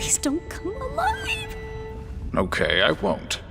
Please don't come alive. Okay, I won't.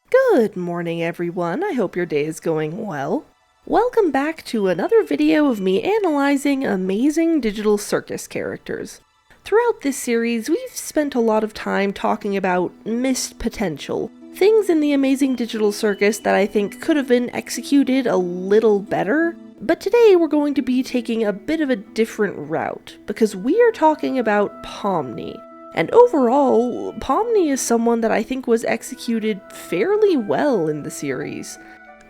Good morning, everyone. I hope your day is going well. Welcome back to another video of me analyzing amazing digital circus characters. Throughout this series, we've spent a lot of time talking about missed potential, things in the amazing digital circus that I think could have been executed a little better, but today we're going to be taking a bit of a different route, because we are talking about Pomni. And overall, Pomni is someone that I think was executed fairly well in the series.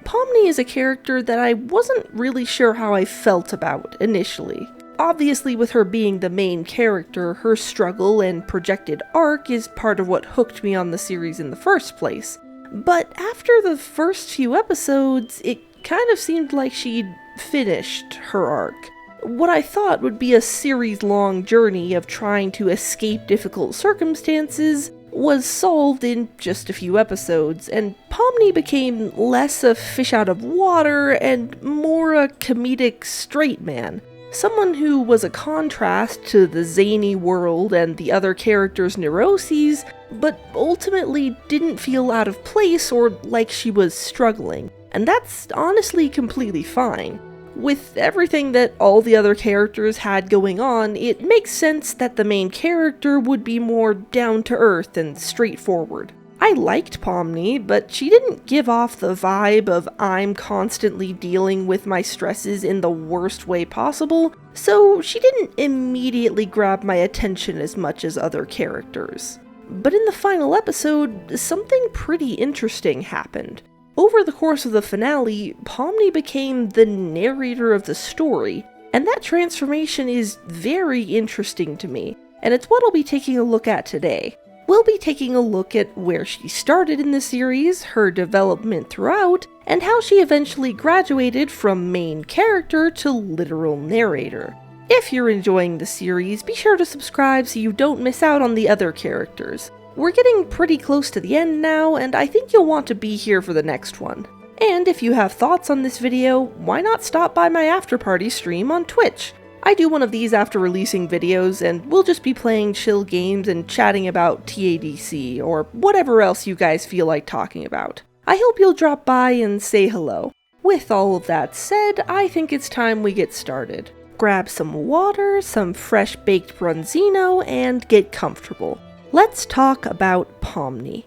Pomni is a character that I wasn't really sure how I felt about initially. Obviously, with her being the main character, her struggle and projected arc is part of what hooked me on the series in the first place. But after the first few episodes, it kind of seemed like she'd finished her arc. What I thought would be a series-long journey of trying to escape difficult circumstances was solved in just a few episodes, and Pomni became less a fish out of water and more a comedic straight man. Someone who was a contrast to the zany world and the other characters' neuroses, but ultimately didn't feel out of place or like she was struggling. And that's honestly completely fine. With everything that all the other characters had going on, it makes sense that the main character would be more down-to-earth and straightforward. I liked Pomni, but she didn't give off the vibe of I'm constantly dealing with my stresses in the worst way possible, so she didn't immediately grab my attention as much as other characters. But in the final episode, something pretty interesting happened. Over the course of the finale, Pomni became the narrator of the story, and that transformation is very interesting to me, and it's what I'll be taking a look at today. We'll be taking a look at where she started in the series, her development throughout, and how she eventually graduated from main character to literal narrator. If you're enjoying the series, be sure to subscribe so you don't miss out on the other characters. We're getting pretty close to the end now, and I think you'll want to be here for the next one. And if you have thoughts on this video, why not stop by my after-party stream on Twitch? I do one of these after releasing videos, and we'll just be playing chill games and chatting about TADC, or whatever else you guys feel like talking about. I hope you'll drop by and say hello. With all of that said, I think it's time we get started. Grab some water, some fresh baked bronzino, and get comfortable. Let's talk about Pomni.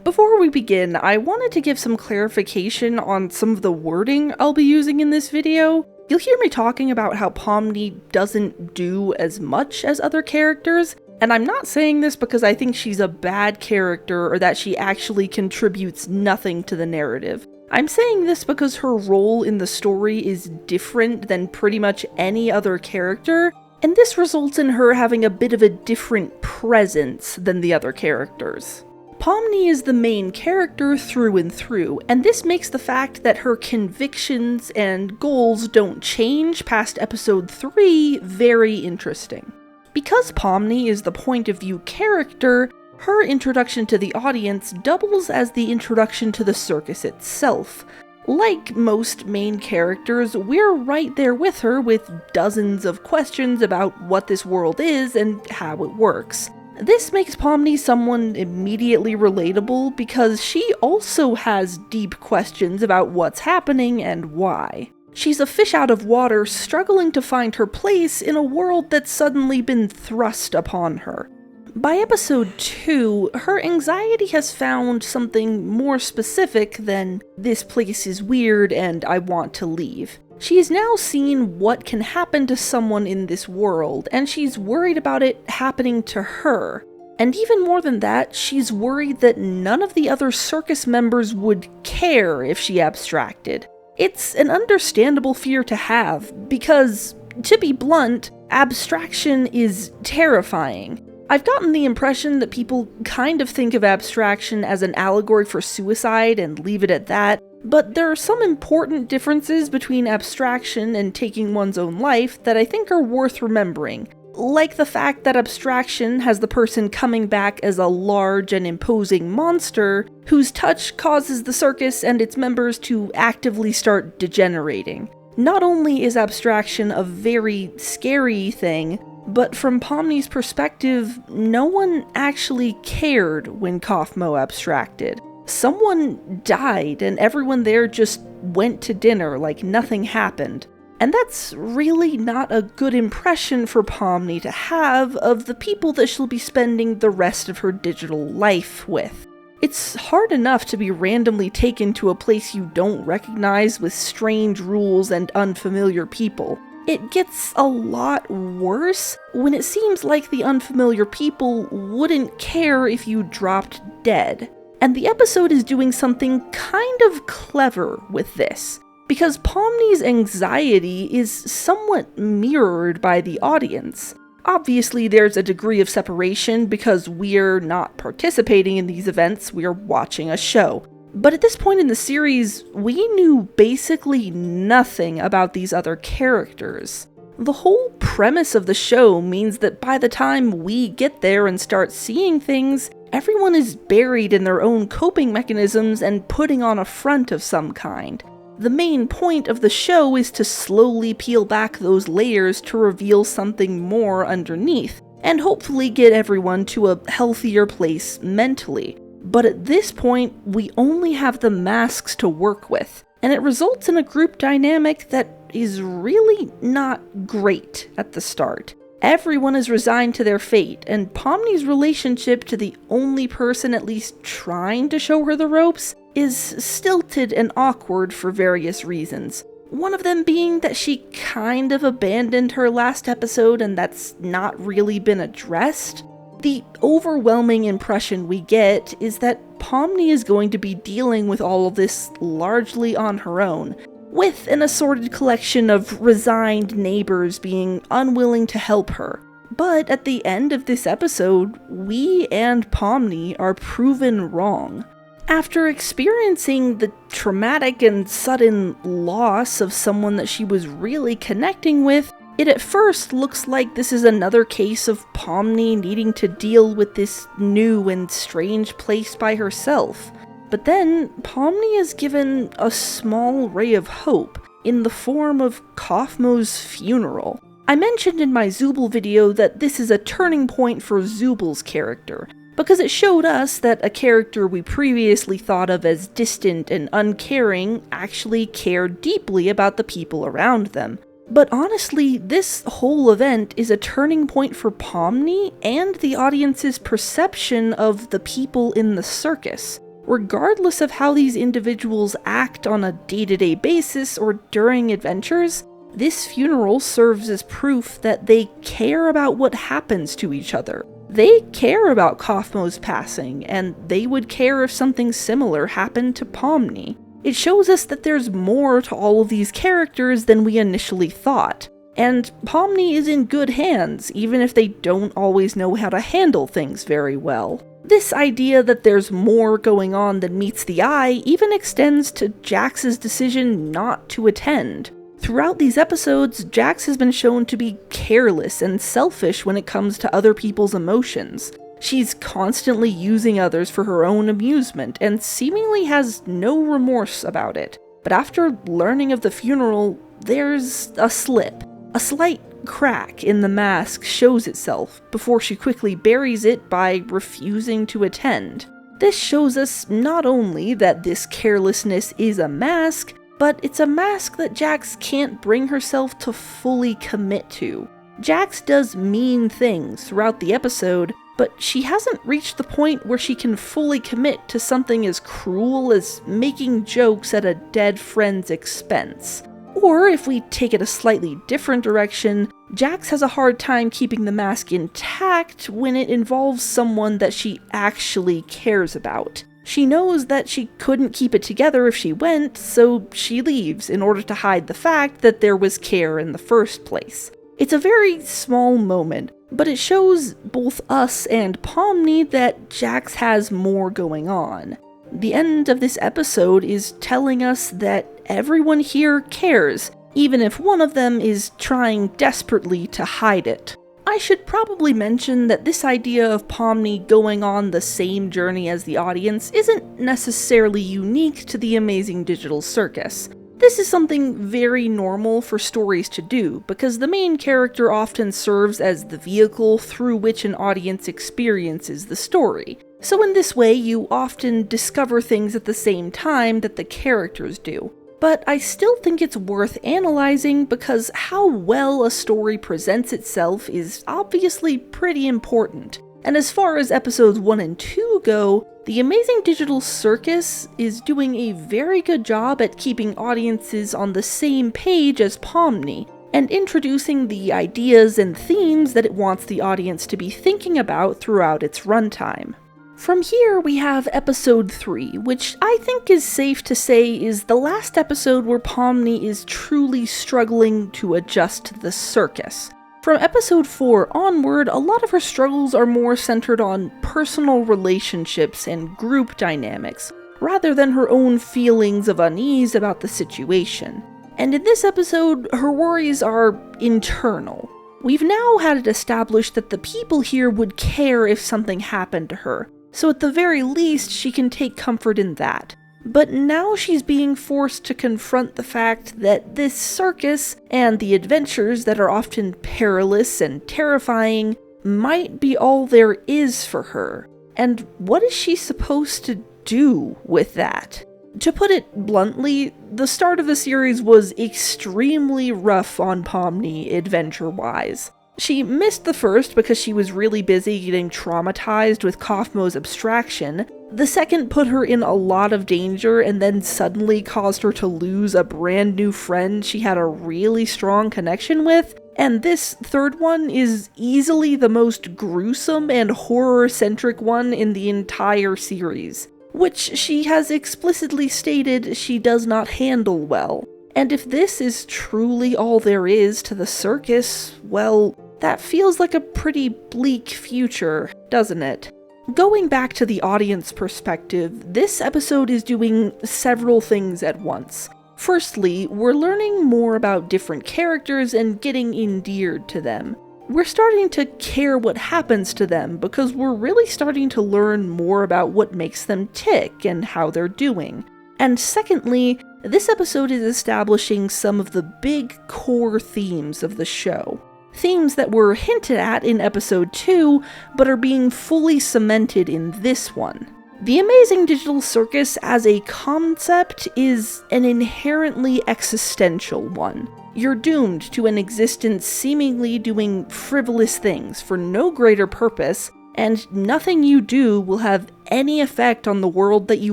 Before we begin, I wanted to give some clarification on some of the wording I'll be using in this video. You'll hear me talking about how Pomni doesn't do as much as other characters, and I'm not saying this because I think she's a bad character or that she actually contributes nothing to the narrative. I'm saying this because her role in the story is different than pretty much any other character, and this results in her having a bit of a different presence than the other characters. Pomni is the main character through and through, and this makes the fact that her convictions and goals don't change past episode 3 very interesting. Because Pomni is the point of view character, her introduction to the audience doubles as the introduction to the circus itself. Like most main characters, we're right there with her with dozens of questions about what this world is and how it works. This makes Pomni someone immediately relatable because she also has deep questions about what's happening and why. She's a fish out of water struggling to find her place in a world that's suddenly been thrust upon her. By episode 2, her anxiety has found something more specific than "this place is weird and I want to leave." She's now seen what can happen to someone in this world, and she's worried about it happening to her. And even more than that, she's worried that none of the other circus members would care if she abstracted. It's an understandable fear to have, because, to be blunt, abstraction is terrifying. I've gotten the impression that people kind of think of abstraction as an allegory for suicide and leave it at that, but there are some important differences between abstraction and taking one's own life that I think are worth remembering. Like the fact that abstraction has the person coming back as a large and imposing monster whose touch causes the circus and its members to actively start degenerating. Not only is abstraction a very scary thing, But from Pomni's perspective, no one actually cared when Kaufmo abstracted. Someone died and everyone there just went to dinner like nothing happened. And that's really not a good impression for Pomni to have of the people that she'll be spending the rest of her digital life with. It's hard enough to be randomly taken to a place you don't recognize with strange rules and unfamiliar people. It gets a lot worse when it seems like the unfamiliar people wouldn't care if you dropped dead. And the episode is doing something kind of clever with this, because Pomni's anxiety is somewhat mirrored by the audience. Obviously, there's a degree of separation because we're not participating in these events, we're watching a show. But at this point in the series, we knew basically nothing about these other characters. The whole premise of the show means that by the time we get there and start seeing things, everyone is buried in their own coping mechanisms and putting on a front of some kind. The main point of the show is to slowly peel back those layers to reveal something more underneath, and hopefully get everyone to a healthier place mentally. But at this point, we only have the masks to work with, and it results in a group dynamic that is really not great at the start. Everyone is resigned to their fate, and Pomni's relationship to the only person at least trying to show her the ropes is stilted and awkward for various reasons. One of them being that she kind of abandoned her last episode and that's not really been addressed. The overwhelming impression we get is that Pomni is going to be dealing with all of this largely on her own, with an assorted collection of resigned neighbors being unwilling to help her. But at the end of this episode, we and Pomni are proven wrong. After experiencing the traumatic and sudden loss of someone that she was really connecting with, it at first looks like this is another case of Pomni needing to deal with this new and strange place by herself. But then, Pomni is given a small ray of hope in the form of Kaufmo's funeral. I mentioned in my Zooble video that this is a turning point for Zooble's character, because it showed us that a character we previously thought of as distant and uncaring actually cared deeply about the people around them. But honestly, this whole event is a turning point for Pomni and the audience's perception of the people in the circus. Regardless of how these individuals act on a day-to-day basis or during adventures, this funeral serves as proof that they care about what happens to each other. They care about Kaufmo's passing, and they would care if something similar happened to Pomni. It shows us that there's more to all of these characters than we initially thought. And Pomni is in good hands, even if they don't always know how to handle things very well. This idea that there's more going on than meets the eye even extends to Jax's decision not to attend. Throughout these episodes, Jax has been shown to be careless and selfish when it comes to other people's emotions. She's constantly using others for her own amusement, and seemingly has no remorse about it. But after learning of the funeral, there's a slip. A slight crack in the mask shows itself, before she quickly buries it by refusing to attend. This shows us not only that this carelessness is a mask, but it's a mask that Jax can't bring herself to fully commit to. Jax does mean things throughout the episode, but she hasn't reached the point where she can fully commit to something as cruel as making jokes at a dead friend's expense. Or, if we take it a slightly different direction, Jax has a hard time keeping the mask intact when it involves someone that she actually cares about. She knows that she couldn't keep it together if she went, so she leaves in order to hide the fact that there was care in the first place. It's a very small moment, but it shows both us and Pomni that Jax has more going on. The end of this episode is telling us that everyone here cares, even if one of them is trying desperately to hide it. I should probably mention that this idea of Pomni going on the same journey as the audience isn't necessarily unique to the Amazing Digital Circus. This is something very normal for stories to do, because the main character often serves as the vehicle through which an audience experiences the story. So in this way, you often discover things at the same time that the characters do. But I still think it's worth analyzing because how well a story presents itself is obviously pretty important. And as far as episodes 1 and 2 go, The Amazing Digital Circus is doing a very good job at keeping audiences on the same page as Pomni, and introducing the ideas and themes that it wants the audience to be thinking about throughout its runtime. From here, we have episode 3, which I think is safe to say is the last episode where Pomni is truly struggling to adjust to the circus. From episode 4 onward, a lot of her struggles are more centered on personal relationships and group dynamics, rather than her own feelings of unease about the situation. And in this episode, her worries are internal. We've now had it established that the people here would care if something happened to her, so at the very least she can take comfort in that. But now she's being forced to confront the fact that this circus, and the adventures that are often perilous and terrifying, might be all there is for her. And what is she supposed to do with that? To put it bluntly, the start of the series was extremely rough on Pomni adventure-wise. She missed the first because she was really busy getting traumatized with Kaufmo's abstraction. The second put her in a lot of danger and then suddenly caused her to lose a brand new friend she had a really strong connection with. And this third one is easily the most gruesome and horror-centric one in the entire series, which she has explicitly stated she does not handle well. And if this is truly all there is to the circus, well, that feels like a pretty bleak future, doesn't it? Going back to the audience perspective, this episode is doing several things at once. Firstly, we're learning more about different characters and getting endeared to them. We're starting to care what happens to them because we're really starting to learn more about what makes them tick and how they're doing. And secondly, this episode is establishing some of the big core themes of the show. Themes that were hinted at in episode 2, but are being fully cemented in this one. The Amazing Digital Circus as a concept is an inherently existential one. You're doomed to an existence seemingly doing frivolous things for no greater purpose, and nothing you do will have any effect on the world that you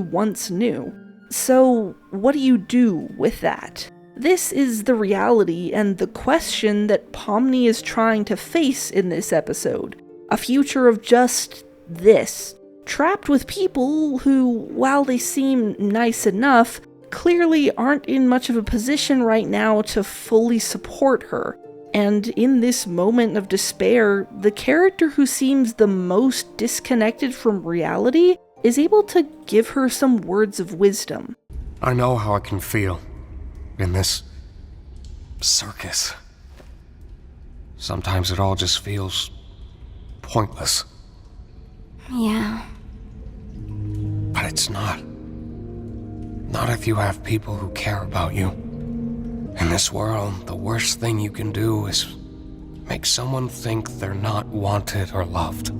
once knew. So, what do you do with that? This is the reality and the question that Pomni is trying to face in this episode. A future of just this. Trapped with people who, while they seem nice enough, clearly aren't in much of a position right now to fully support her. And in this moment of despair, the character who seems the most disconnected from reality is able to give her some words of wisdom. I know how I can feel in this circus. Sometimes it all just feels pointless. Yeah. But it's not. Not if you have people who care about you. In this world, the worst thing you can do is make someone think they're not wanted or loved.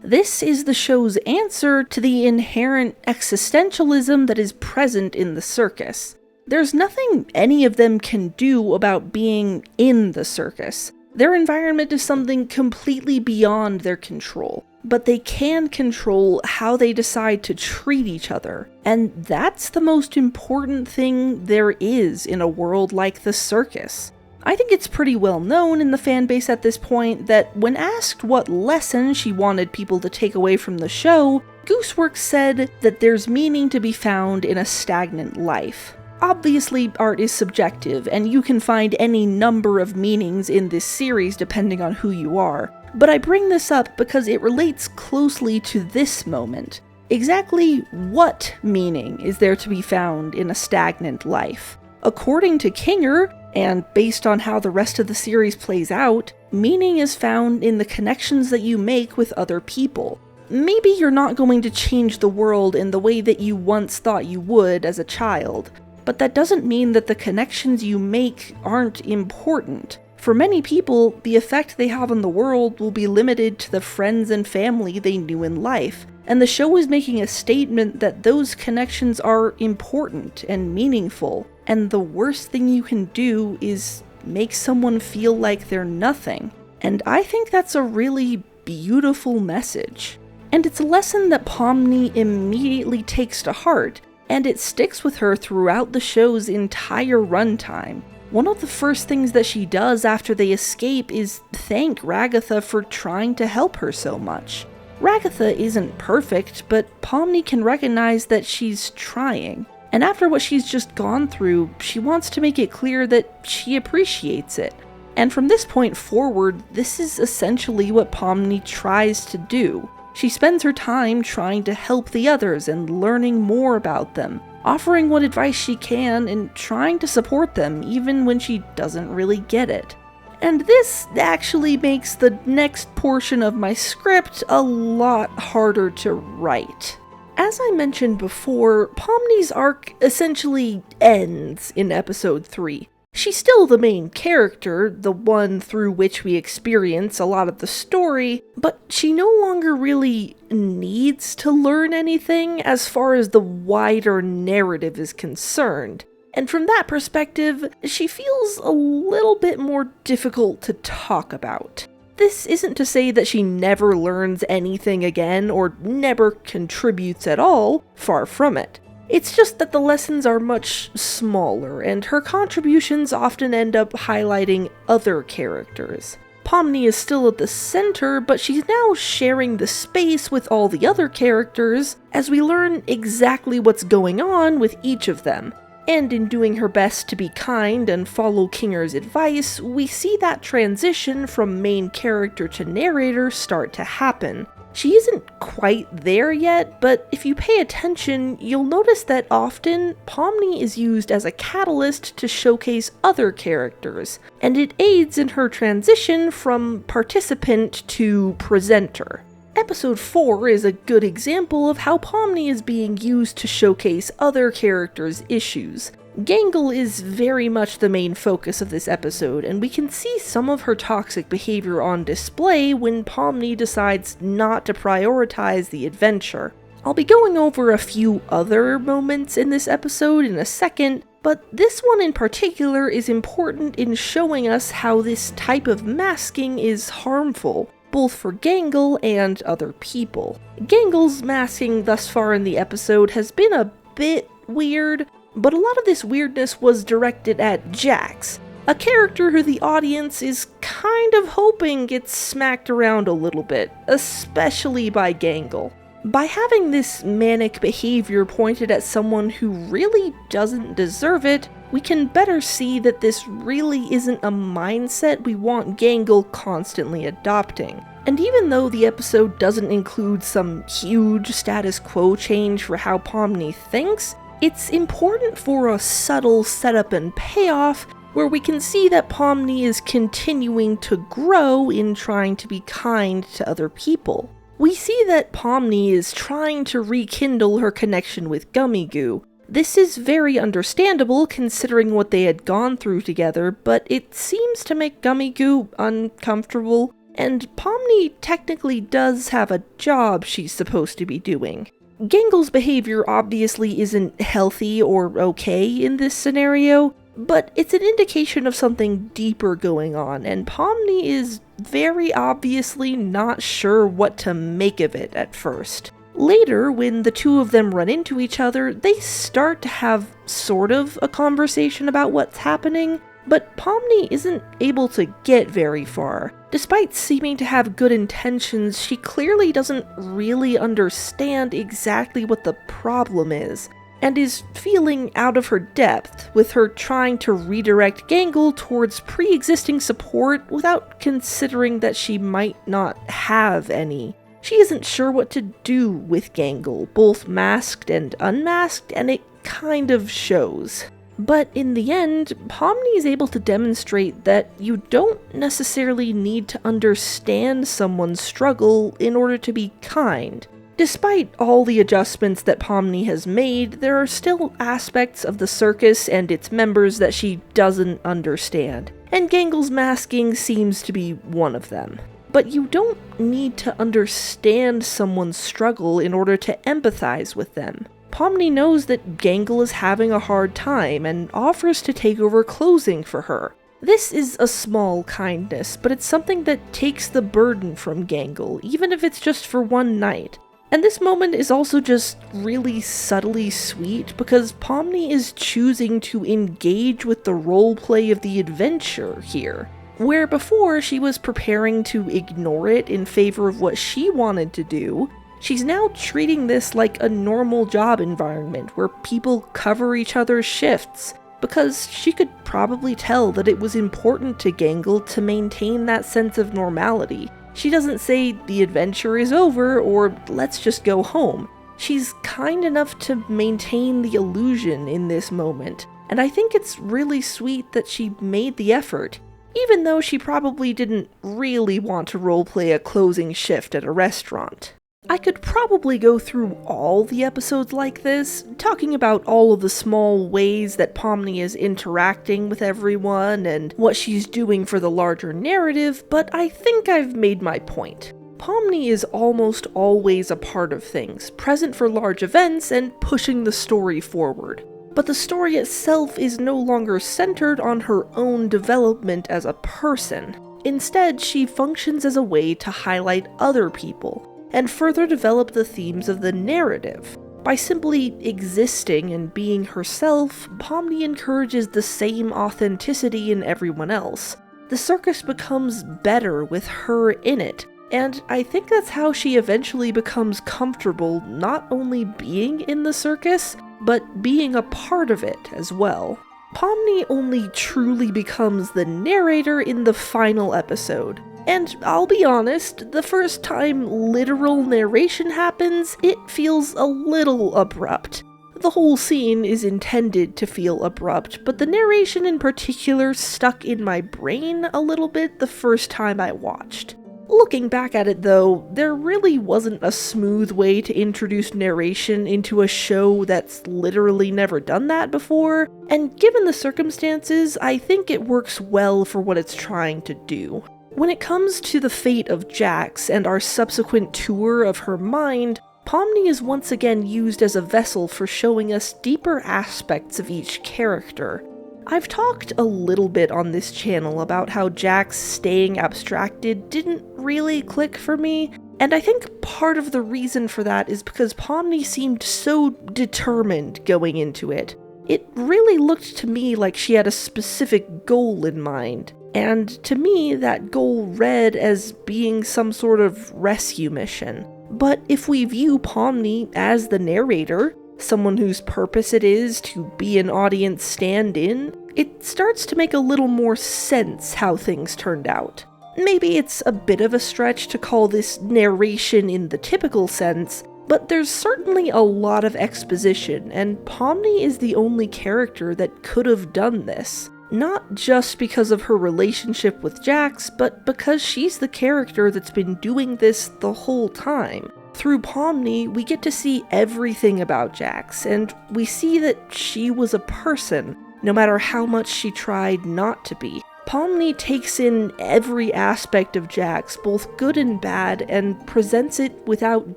This is the show's answer to the inherent existentialism that is present in the circus. There's nothing any of them can do about being in the circus. Their environment is something completely beyond their control, but they can control how they decide to treat each other, and that's the most important thing there is in a world like the circus. I think it's pretty well known in the fanbase at this point that when asked what lesson she wanted people to take away from the show, Gooseworks said that there's meaning to be found in a stagnant life. Obviously, art is subjective, and you can find any number of meanings in this series depending on who you are, but I bring this up because it relates closely to this moment. Exactly what meaning is there to be found in a stagnant life? According to Kinger, and based on how the rest of the series plays out, meaning is found in the connections that you make with other people. Maybe you're not going to change the world in the way that you once thought you would as a child, but that doesn't mean that the connections you make aren't important. For many people, the effect they have on the world will be limited to the friends and family they knew in life, and the show is making a statement that those connections are important and meaningful, and the worst thing you can do is make someone feel like they're nothing. And I think that's a really beautiful message. And it's a lesson that Pomni immediately takes to heart, and it sticks with her throughout the show's entire runtime. One of the first things that she does after they escape is thank Ragatha for trying to help her so much. Ragatha isn't perfect, but Pomni can recognize that she's trying. And after what she's just gone through, she wants to make it clear that she appreciates it. And from this point forward, this is essentially what Pomni tries to do. She spends her time trying to help the others and learning more about them, offering what advice she can and trying to support them even when she doesn't really get it. And this actually makes the next portion of my script a lot harder to write. As I mentioned before, Pomni's arc essentially ends in episode 3. She's still the main character, the one through which we experience a lot of the story, but she no longer really needs to learn anything as far as the wider narrative is concerned. And from that perspective, she feels a little bit more difficult to talk about. This isn't to say that she never learns anything again or never contributes at all, far from it. It's just that the lessons are much smaller, and her contributions often end up highlighting other characters. Pomni is still at the center, but she's now sharing the space with all the otmer characters as we learn exactly what's going on with each of them. And in doing her best to be kind and follow Kinger's advice, we see that transition from main character to narrator start to happen. She isn't quite there yet, but if you pay attention, you'll notice that often Pomni is used as a catalyst to showcase other characters, and it aids in her transition from participant to presenter. Episode 4 is a good example of how Pomni is being used to showcase other characters' issues. Gangle is very much the main focus of this episode, and we can see some of her toxic behavior on display when Pomni decides not to prioritize the adventure. I'll be going over a few other moments in this episode in a second, but this one in particular is important in showing us how this type of masking is harmful, both for Gangle and other people. Gangle's masking thus far in the episode has been a bit weird, but a lot of this weirdness was directed at Jax, a character who the audience is kind of hoping gets smacked around a little bit, especially by Gangle. By having this manic behavior pointed at someone who really doesn't deserve it, we can better see that this really isn't a mindset we want Gangle constantly adopting. And even though the episode doesn't include some huge status quo change for how Pomni thinks, it's important for a subtle setup and payoff where we can see that Pomni is continuing to grow in trying to be kind to other people. We see that Pomni is trying to rekindle her connection with Gummigoo. This is very understandable considering what they had gone through together, but it seems to make Gummigoo uncomfortable, and Pomni technically does have a job she's supposed to be doing. Gangle's behavior obviously isn't healthy or okay in this scenario, but it's an indication of something deeper going on, and Pomni is very obviously not sure what to make of it at first. Later, when the two of them run into each other, they start to have sort of a conversation about what's happening, but Pomni isn't able to get very far. Despite seeming to have good intentions, she clearly doesn't really understand exactly what the problem is, and is feeling out of her depth, with her trying to redirect Gangle towards pre-existing support without considering that she might not have any. She isn't sure what to do with Gangle, both masked and unmasked, and it kind of shows. But in the end, Pomni is able to demonstrate that you don't necessarily need to understand someone's struggle in order to be kind. Despite all the adjustments that Pomni has made, there are still aspects of the circus and its members that she doesn't understand, and Gangle's masking seems to be one of them. But you don't need to understand someone's struggle in order to empathize with them. Pomni knows that Gangle is having a hard time and offers to take over closing for her. This is a small kindness, but it's something that takes the burden from Gangle, even if it's just for one night. And this moment is also just really subtly sweet because Pomni is choosing to engage with the roleplay of the adventure here. Where before she was preparing to ignore it in favor of what she wanted to do, she's now treating this like a normal job environment where people cover each other's shifts, because she could probably tell that it was important to Gangle to maintain that sense of normality. She doesn't say the adventure is over or let's just go home. She's kind enough to maintain the illusion in this moment, and I think it's really sweet that she made the effort, even though she probably didn't really want to roleplay a closing shift at a restaurant. I could probably go through all the episodes like this, talking about all of the small ways that Pomni is interacting with everyone and what she's doing for the larger narrative, but I think I've made my point. Pomni is almost always a part of things, present for large events and pushing the story forward. But the story itself is no longer centered on her own development as a person. Instead, she functions as a way to highlight other people and further develop the themes of the narrative. By simply existing and being herself, Pomni encourages the same authenticity in everyone else. The circus becomes better with her in it, and I think that's how she eventually becomes comfortable not only being in the circus, but being a part of it as well. Pomni only truly becomes the narrator in the final episode. And I'll be honest, the first time literal narration happens, it feels a little abrupt. The whole scene is intended to feel abrupt, but the narration in particular stuck in my brain a little bit the first time I watched. Looking back at it though, there really wasn't a smooth way to introduce narration into a show that's literally never done that before, and given the circumstances, I think it works well for what it's trying to do. When it comes to the fate of Jax and our subsequent tour of her mind, Pomni is once again used as a vessel for showing us deeper aspects of each character. I've talked a little bit on this channel about how Jax staying abstracted didn't really click for me, and I think part of the reason for that is because Pomni seemed so determined going into it. It really looked to me like she had a specific goal in mind. And to me, that goal read as being some sort of rescue mission. But if we view Pomni as the narrator, someone whose purpose it is to be an audience stand-in, it starts to make a little more sense how things turned out. Maybe it's a bit of a stretch to call this narration in the typical sense, but there's certainly a lot of exposition, and Pomni is the only character that could have done this. Not just because of her relationship with Jax, but because she's the character that's been doing this the whole time. Through Pomni, we get to see everything about Jax, and we see that she was a person, no matter how much she tried not to be. Pomni takes in every aspect of Jax, both good and bad, and presents it without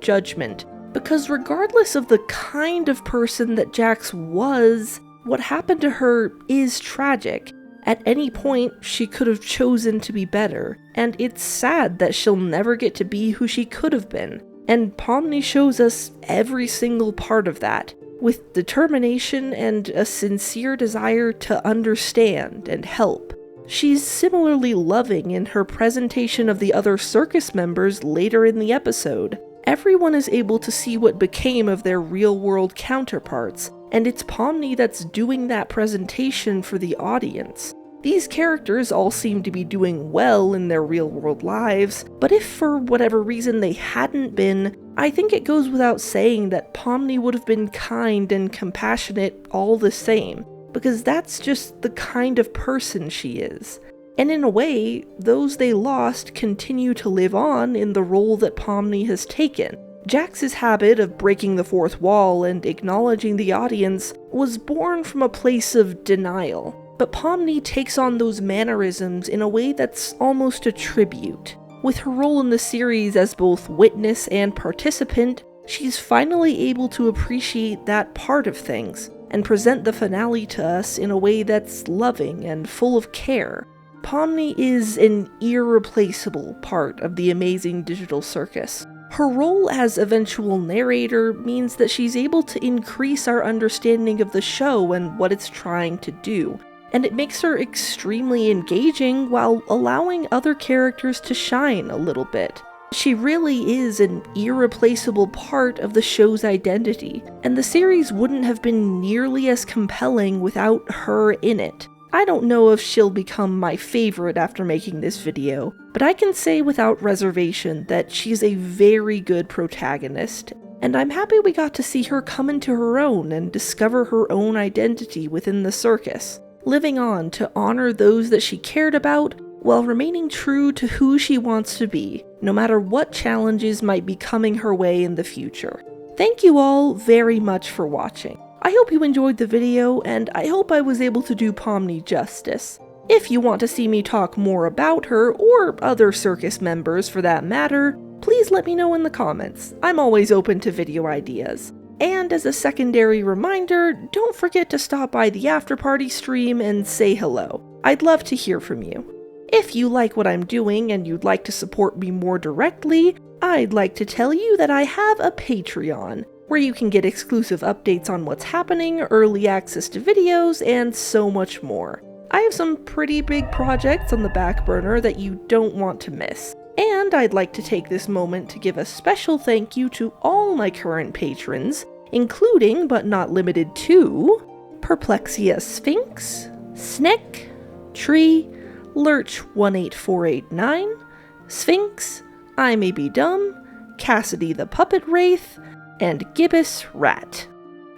judgment. Because regardless of the kind of person that Jax was, what happened to her is tragic. At any point, she could have chosen to be better, and it's sad that she'll never get to be who she could have been. And Pomni shows us every single part of that, with determination and a sincere desire to understand and help. She's similarly loving in her presentation of the other circus members later in the episode. Everyone is able to see what became of their real-world counterparts, and it's Pomni that's doing that presentation for the audience. These characters all seem to be doing well in their real-world lives, but if for whatever reason they hadn't been, I think it goes without saying that Pomni would have been kind and compassionate all the same, because that's just the kind of person she is. And in a way, those they lost continue to live on in the role that Pomni has taken. Jax's habit of breaking the fourth wall and acknowledging the audience was born from a place of denial, but Pomni takes on those mannerisms in a way that's almost a tribute. With her role in the series as both witness and participant, she's finally able to appreciate that part of things and present the finale to us in a way that's loving and full of care. Pomni is an irreplaceable part of the amazing digital circus. Her role as eventual narrator means that she's able to increase our understanding of the show and what it's trying to do, and it makes her extremely engaging while allowing other characters to shine a little bit. She really is an irreplaceable part of the show's identity, and the series wouldn't have been nearly as compelling without her in it. I don't know if she'll become my favorite after making this video, but I can say without reservation that she's a very good protagonist, and I'm happy we got to see her come into her own and discover her own identity within the circus, living on to honor those that she cared about while remaining true to who she wants to be, no matter what challenges might be coming her way in the future. Thank you all very much for watching. I hope you enjoyed the video, and I hope I was able to do Pomni justice. If you want to see me talk more about her, or other circus members for that matter, please let me know in the comments. I'm always open to video ideas. And as a secondary reminder, don't forget to stop by the after party stream and say hello. I'd love to hear from you. If you like what I'm doing and you'd like to support me more directly, I'd like to tell you that I have a Patreon, where you can get exclusive updates on what's happening, early access to videos, and so much more. I have some pretty big projects on the back burner that you don't want to miss. And I'd like to take this moment to give a special thank you to all my current patrons, including but not limited to Perplexia Sphinx, Snick, Tree, Lurch18489, Sphinx, I May Be Dumb, Cassidy the Puppet Wraith, and Gibbous Rat.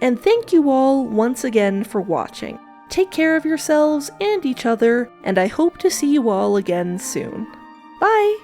And thank you all once again for watching. Take care of yourselves and each other, and I hope to see you all again soon. Bye!